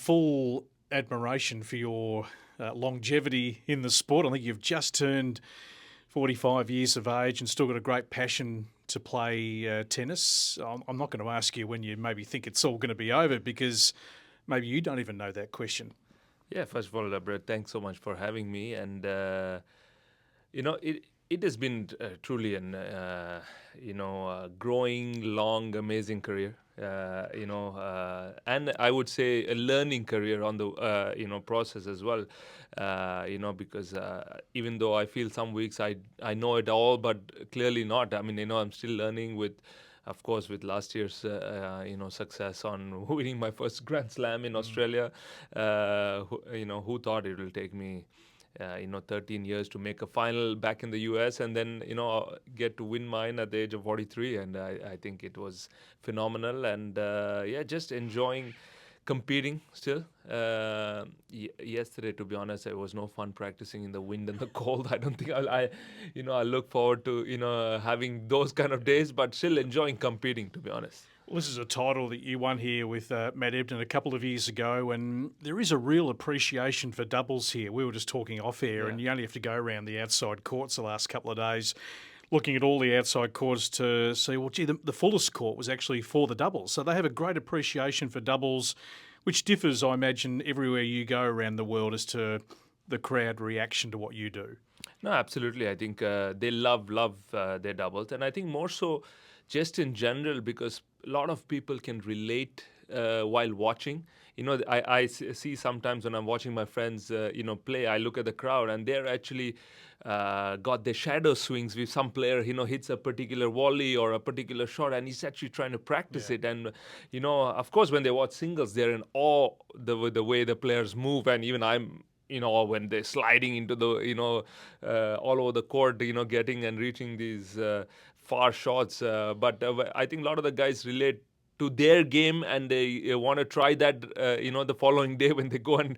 full admiration for your longevity in the sport. I think you've just turned 45 years of age and still got a great passion to play tennis. I'm not going to ask you when you maybe think it's all going to be over, because maybe you don't even know that question. Yeah, first of all, Brett, thanks so much for having me. And, it has been truly an, growing, long, amazing career. And I would say a learning career on the, process as well. Because even though I feel some weeks I know it all, but clearly not. I mean, I'm still learning of course, with last year's, success on winning my first Grand Slam in Australia. Who thought it will take me, 13 years to make a final back in the US, and then, get to win mine at the age of 43. And I think it was phenomenal. And, just enjoying competing still. Yesterday, to be honest, it was no fun practicing in the wind and the cold. I don't think I look forward to, having those kind of days, but still enjoying competing, to be honest. Well, this is a title that you won here with Matt Ebden a couple of years ago, and there is a real appreciation for doubles here. We were just talking off air, and you only have to go around the outside courts the last couple of days, looking at all the outside courts to see, well, gee, the fullest court was actually for the doubles. So they have a great appreciation for doubles, which differs, I imagine, everywhere you go around the world as to the crowd reaction to what you do. No, absolutely. I think they love their doubles. And I think more so just in general, because a lot of people can relate while watching. I see sometimes when I'm watching my friends, play, I look at the crowd and they're actually got their shadow swings with some player, hits a particular volley or a particular shot, and he's actually trying to practice it. And, of course, when they watch singles, they're in awe the way the players move. And even I'm, when they're sliding into the, all over the court, getting and reaching these far shots. But I think a lot of the guys relate to their game, and they want to try that, the following day when they go and,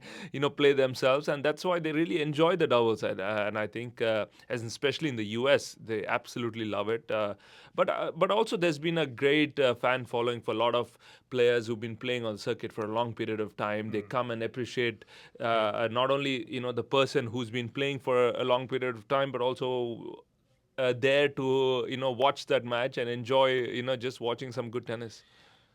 play themselves. And that's why they really enjoy the doubles. And I think, as especially in the US, they absolutely love it. But also there's been a great fan following for a lot of players who've been playing on the circuit for a long period of time. They come and appreciate not only, the person who's been playing for a long period of time, but also there to, watch that match and enjoy, just watching some good tennis.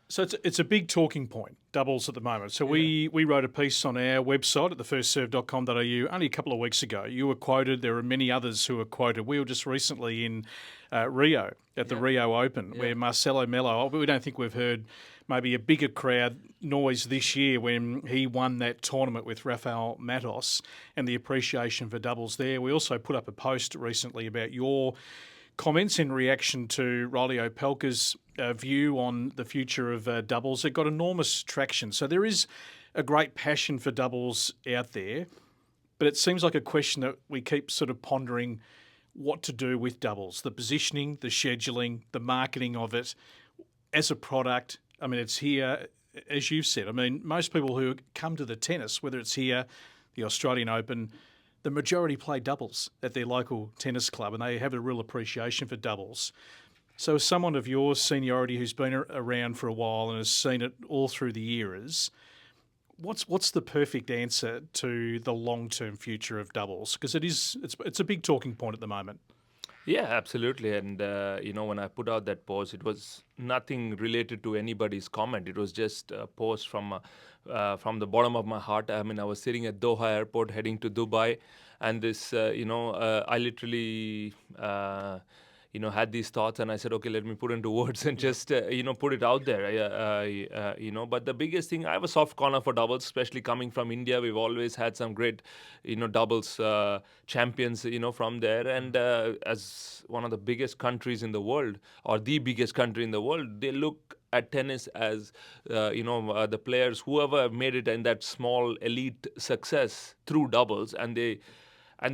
So it's a big talking point, doubles at the moment. So we wrote a piece on our website at thefirstserve.com.au only a couple of weeks ago. You were quoted. There are many others who were quoted. We were just recently in Rio at the Rio Open where Marcelo Melo, we don't think we've heard maybe a bigger crowd noise this year when he won that tournament with Rafael Matos, and the appreciation for doubles there. We also put up a post recently about your comments in reaction to Riley Opelka's view on the future of doubles. It got enormous traction. So there is a great passion for doubles out there, but it seems like a question that we keep sort of pondering what to do with doubles, the positioning, the scheduling, the marketing of it as a product. I mean, it's here, as you've said. I mean, most people who come to the tennis, whether it's here, the Australian Open, the majority play doubles at their local tennis club, and they have a real appreciation for doubles. So as someone of your seniority who's been around for a while and has seen it all through the eras, what's the perfect answer to the long-term future of doubles? Because it's a big talking point at the moment. Yeah, absolutely. And, when I put out that post, it was nothing related to anybody's comment. It was just a post from the bottom of my heart. I mean, I was sitting at Doha airport heading to Dubai, and this, I literally, had these thoughts, and I said, okay, let me put into words and just, put it out there. But the biggest thing, I have a soft corner for doubles, especially coming from India. We've always had some great, doubles champions, from there. And as one of the biggest countries in the world, or the biggest country in the world, they look at tennis as, the players, whoever made it in that small elite success through doubles, and they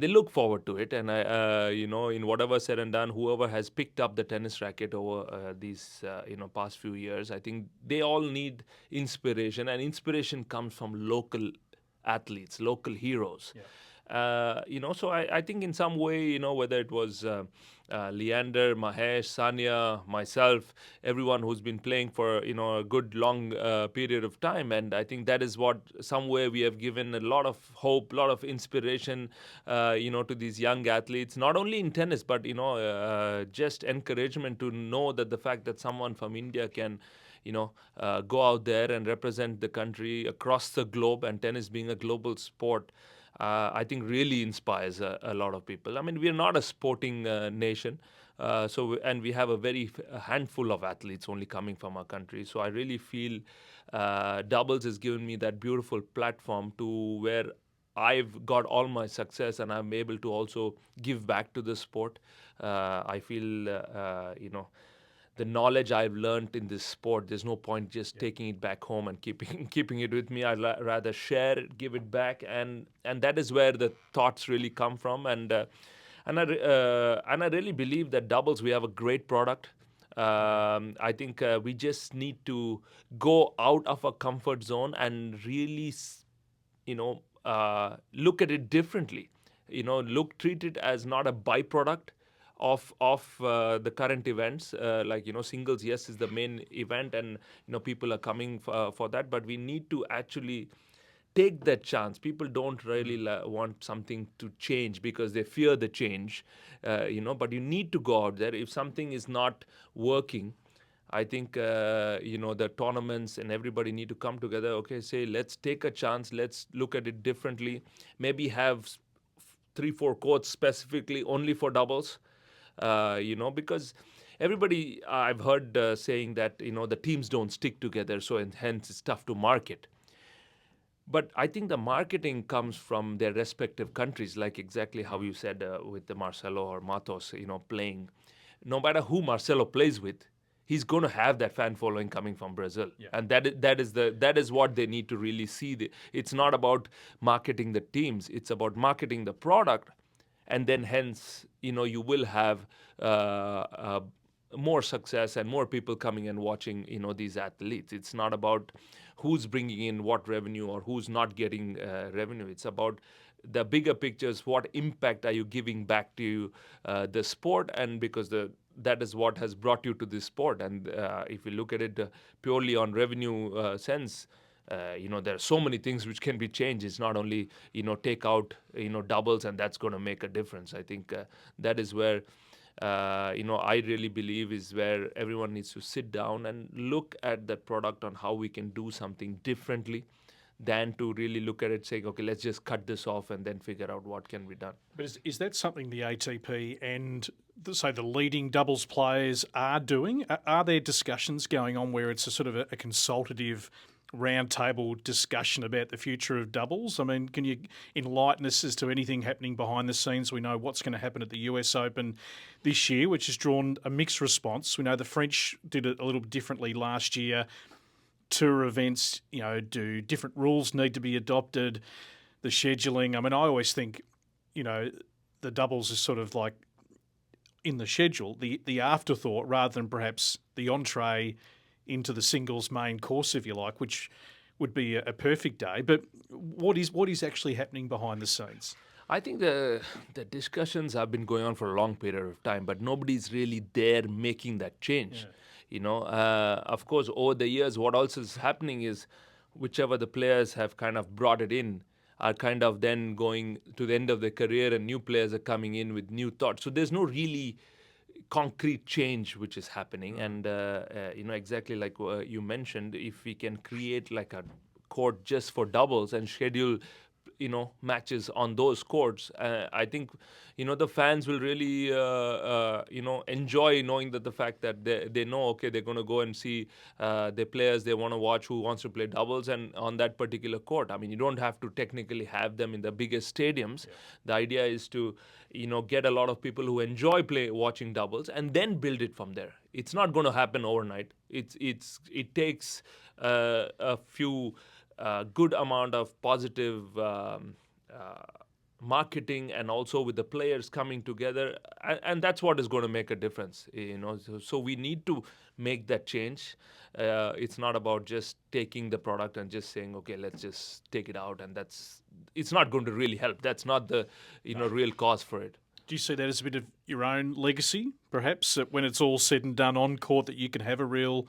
look forward to it. And, in whatever said and done, whoever has picked up the tennis racket over these, past few years, I think they all need inspiration. And inspiration comes from local athletes, local heroes. Yeah. So I think in some way, whether it was Leander, Mahesh, Sanya, myself, everyone who's been playing for a good long period of time, and I think that is what somewhere we have given a lot of hope, a lot of inspiration, to these young athletes. Not only in tennis, but just encouragement to know that the fact that someone from India can go out there and represent the country across the globe, and tennis being a global sport, I think really inspires a lot of people. I mean, we are not a sporting nation, and we have a handful of athletes only coming from our country. So I really feel doubles has given me that beautiful platform to where I've got all my success and I'm able to also give back to the sport. I feel, the knowledge I've learned in this sport, there's no point just taking it back home and keeping it with me. I'd rather share it, give it back, and that is where the thoughts really come from. And I really believe that doubles, we have a great product. I think we just need to go out of our comfort zone and really, look at it differently. Treat it as not a byproduct of the current events. Singles, yes, is the main event, and people are coming for that. But we need to actually take that chance. People don't really want something to change because they fear the change, But you need to go out there. If something is not working, I think the tournaments and everybody need to come together. Okay, say let's take a chance. Let's look at it differently. Maybe have 3-4 courts specifically only for doubles. Because everybody I've heard saying that the teams don't stick together, so and hence it's tough to market. But I think the marketing comes from their respective countries, like exactly how you said with the Marcelo or Matos, playing. No matter who Marcelo plays with, he's going to have that fan following coming from Brazil, and that is what they need to really see. It's not about marketing the teams; it's about marketing the product, and then hence you will have more success and more people coming and watching these athletes. It's not about who's bringing in what revenue or who's not getting revenue. It's about the bigger pictures. What impact are you giving back to the sport? And because that is what has brought you to this sport. And if you look at it purely on revenue sense, there are so many things which can be changed. It's not only take out doubles and that's going to make a difference. I think that is where I really believe is where everyone needs to sit down and look at that product on how we can do something differently than to really look at it saying, okay, let's just cut this off and then figure out what can be done. But is that something the ATP and the leading doubles players are doing? Are there discussions going on where it's a sort of a consultative roundtable discussion about the future of doubles? I mean, can you enlighten us as to anything happening behind the scenes? We know what's going to happen at the US Open this year, which has drawn a mixed response. We know the French did it a little bit differently last year. Tour events, do different rules need to be adopted? The scheduling. I mean, I always think, the doubles is sort of like in the schedule, the afterthought rather than perhaps the entree into the singles main course, if you like, which would be a perfect day. But what is actually happening behind the scenes? I think the discussions have been going on for a long period of time, but nobody's really there making that change. Of course, over the years, what also is happening is whichever the players have kind of brought it in are kind of then going to the end of their career, and new players are coming in with new thoughts. So there's no really concrete change which is happening. And exactly like you mentioned, if we can create like a court just for doubles and schedule matches on those courts, I think the fans will really enjoy knowing that the fact that they know, okay, they're going to go and see the players they want to watch who wants to play doubles and on that particular court. I mean, you don't have to technically have them in the biggest stadiums. The idea is to get a lot of people who enjoy watching doubles and then build it from there. It's not going to happen overnight. It takes a few good amount of positive marketing and also with the players coming together, and that's what is going to make a difference. So we need to make that change. It's not about just taking the product and just saying, okay, let's just take it out, and it's not going to really help. That's not the real cause for it. Do you see that as a bit of your own legacy, perhaps, that when it's all said and done on court, that you can have a real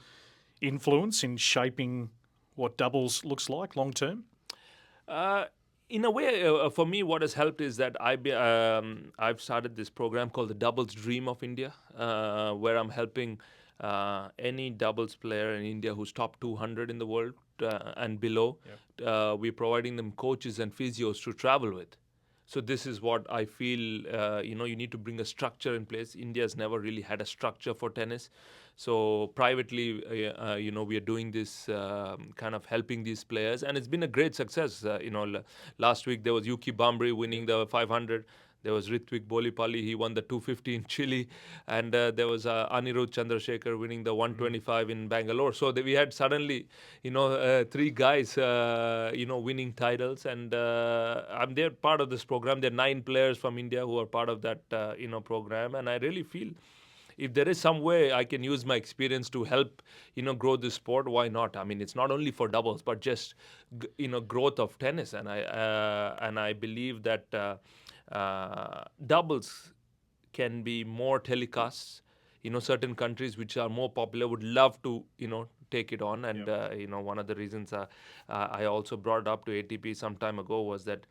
influence in shaping what doubles looks like long term? In a way, for me, what has helped is that I've started this program called the Doubles Dream of India, where I'm helping any doubles player in India who's top 200 in the world and below. We're providing them coaches and physios to travel with. So this is what I feel, you need to bring a structure in place. India's never really had a structure for tennis. So privately, we are doing this kind of helping these players. And it's been a great success. Last week there was Yuki Bambri winning the 500. There was Ritwik Bolipalli, he won the 250 in Chile. And there was Anirudh Chandrasekhar winning the 125 in Bangalore. So we had suddenly, three guys, winning titles. And they're part of this program. There are 9 players from India who are part of that, program. And I really feel if there is some way I can use my experience to help, grow this sport, why not? I mean, it's not only for doubles, but just, growth of tennis. And I believe that doubles can be more telecasts. Certain countries which are more popular would love to, take it on. And, one of the reasons I also brought it up to ATP some time ago was that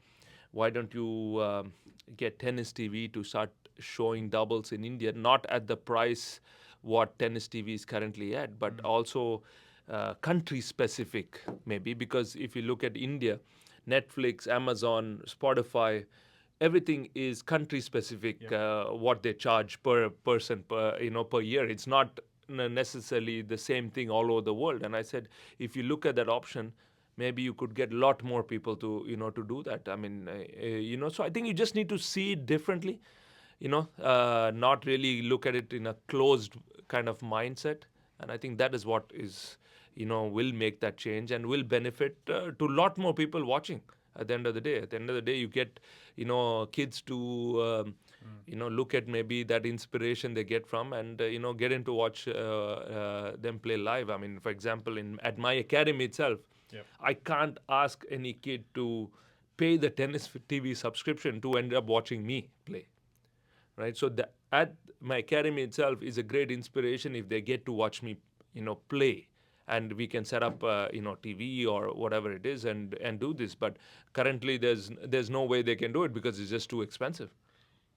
why don't you get Tennis TV to start showing doubles in India, not at the price what Tennis TV is currently at, but also country specific maybe, because if you look at India, Netflix, Amazon, Spotify, everything is country specific, what they charge per person per year. It's not necessarily the same thing all over the world. And I said, if you look at that option, maybe you could get a lot more people to to do that. I mean, so I think you just need to see it differently, not really look at it in a closed kind of mindset. And I think that is what is, will make that change and will benefit to a lot more people watching at the end of the day. At the end of the day, you get, kids to, look at maybe that inspiration they get from and, get into watch them play live. I mean, for example, at my academy itself, I can't ask any kid to pay the Tennis TV subscription to end up watching me play, right? So at my academy itself is a great inspiration if they get to watch me, play. And we can set up, TV or whatever it is and do this. But currently there's no way they can do it because it's just too expensive.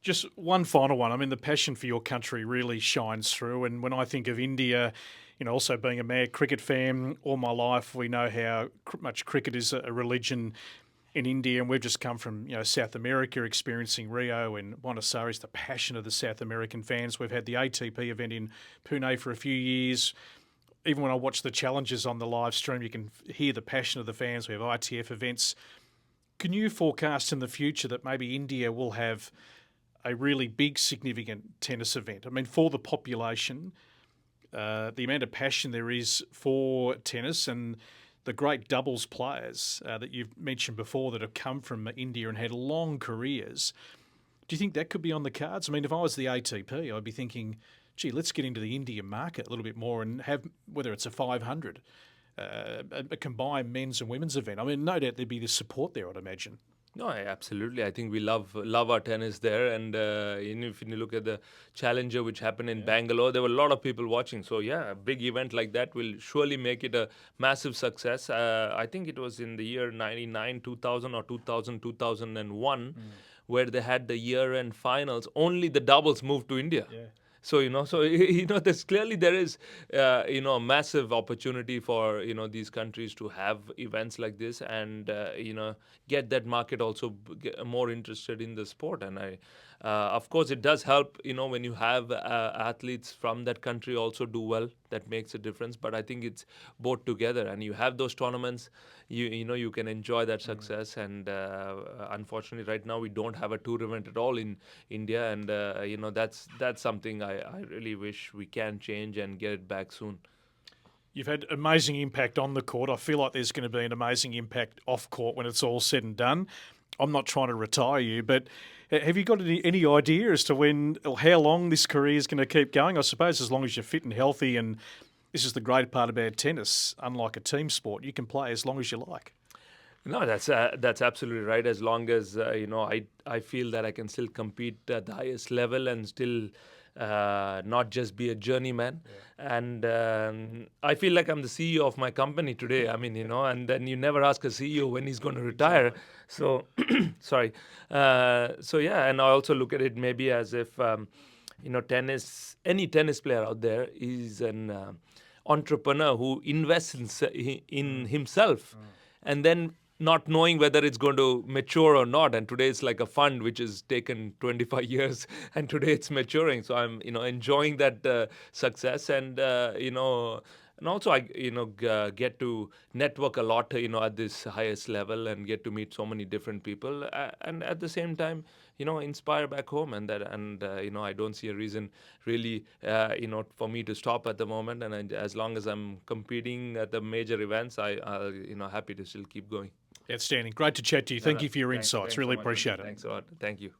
Just one final one. I mean, the passion for your country really shines through. And when I think of India, also being a mad cricket fan all my life, we know how much cricket is a religion in India. And we've just come from, South America, experiencing Rio and Buenos Aires, the passion of the South American fans. We've had the ATP event in Pune for a few years. Even when I watch the challenges on the live stream, you can hear the passion of the fans. We have ITF events. Can you forecast in the future that maybe India will have a really big, significant tennis event? I mean, for the population, the amount of passion there is for tennis and the great doubles players that you've mentioned before that have come from India and had long careers. Do you think that could be on the cards? I mean, if I was the ATP, I'd be thinking, gee, let's get into the Indian market a little bit more and have, whether it's a 500, a combined men's and women's event. I mean, no doubt there'd be the support there, I'd imagine. No, absolutely. I think we love our tennis there. And if you look at the Challenger, which happened in Bangalore, there were a lot of people watching. So, a big event like that will surely make it a massive success. I think it was in the year 99, 2000 or 2000, 2001, where they had the year-end finals. Only the doubles moved to India. Yeah. So, there's clearly there is, a massive opportunity for, these countries to have events like this and, get that market also more interested in the sport. And of course, it does help, when you have athletes from that country also do well, that makes a difference. But I think it's both together and you have those tournaments, you can enjoy that success. And unfortunately, right now, we don't have a tour event at all in India. And, that's something I really wish we can change and get it back soon. You've had amazing impact on the court. I feel like there's going to be an amazing impact off court when it's all said and done. I'm not trying to retire you, but have you got any idea as to when or how long this career is going to keep going? I suppose as long as you're fit and healthy, and this is the great part about tennis, unlike a team sport, you can play as long as you like. No, that's absolutely right. As long as I feel that I can still compete at the highest level and still not just be a journeyman. And I feel like I'm the CEO of my company today. I mean, and then you never ask a CEO when he's going to retire. So, sorry. So yeah, and I also look at it maybe as if any tennis player out there is an entrepreneur who invests in himself, and then not knowing whether it's going to mature or not. And today it's like a fund which has taken 25 years, and today it's maturing. So I'm enjoying that success, and also I get to network a lot at this highest level, and get to meet so many different people, and at the same time inspire back home. And I don't see a reason really for me to stop at the moment. And as long as I'm competing at the major events, I'll happy to still keep going. Outstanding. Great to chat to you. Thank you for your Thanks insights. so Really much. appreciate it. Thanks a lot. Thank you.